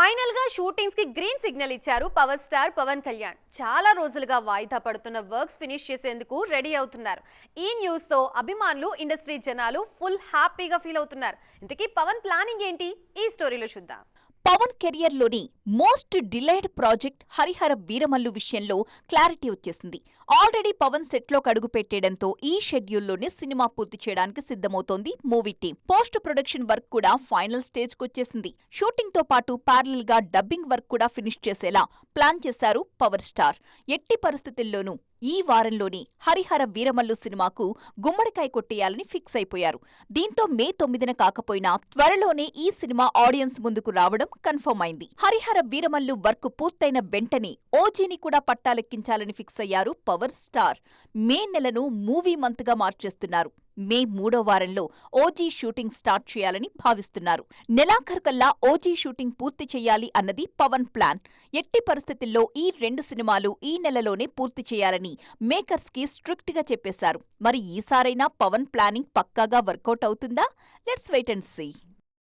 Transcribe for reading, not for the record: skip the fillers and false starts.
Final గా shootings కి green signal ఇచ్చారు పవర్ స్టార్ పవన్ కళ్యాణ్. చాలా రోజులుగా వాయిదా పడుతున్న వర్క్స్ ఫినిష్ చేసేందుకు రెడీ అవుతున్నారు. ఈ న్యూస్ తో అభిమానులు, ఇండస్ట్రీ జనాలు ఫుల్ హ్యాపీగా ఫీల్ అవుతున్నారు. ఇంతకీ పవన్ ప్లానింగ్ ఏంటి, ఈ స్టోరీలో చూద్దాం. పవన్ కెరియర్లోని most delayed project Harihara Veeramallu విషయంలో క్లారిటీ వచ్చేసింది. ఆల్రెడీ పవన్ సెట్లోకి అడుగు పెట్టేయడంతో ఈ షెడ్యూల్లోనే సినిమా పూర్తి చేయడానికి సిద్ధమవుతోంది movie team. Post production work కూడా ఫైనల్ స్టేజ్కొచ్చేసింది. షూటింగ్ తో పాటు ప్యారలల్ గా డబ్బింగ్ వర్క్ కూడా ఫినిష్ చేసేలా ప్లాన్ చేశారు పవర్ స్టార్. ఎట్టి పరిస్థితుల్లోనూ ఈ వారంలోనే హరిహర వీరమల్లు సినిమాకు గుమ్మడికాయ కొట్టేయాలని ఫిక్స్ అయిపోయారు. దీంతో మే 9న కాకపోయినా త్వరలోనే ఈ సినిమా ఆడియన్స్ ముందుకు రావడం కన్ఫర్మ్ అయింది. హరిహర వీరమల్లు వర్క్ పూర్తయిన వెంటనే ఓజీని కూడా పట్టాలెక్కించాలని ఫిక్స్ అయ్యారు పవర్ స్టార్. మే నెలను మూవీ మంత్ గా మార్చేస్తున్నారు. మే 3వ వారంలో ఓజీ షూటింగ్ స్టార్ట్ చేయాలని భావిస్తున్నారు. నెలాఖరుకల్లా ఓజీ షూటింగ్ పూర్తి చేయాలి అన్నది పవన్ ప్లాన్. ఎట్టి పరిస్థితుల్లో ఈ 2 సినిమాలు ఈ నెలలోనే పూర్తి చేయాలని మేకర్స్ కి స్ట్రిక్ట్ గా చెప్పేశారు. మరి ఈసారైనా పవన్ ప్లానింగ్ పక్కాగా వర్కౌట్ అవుతుందా? Let's wait and see.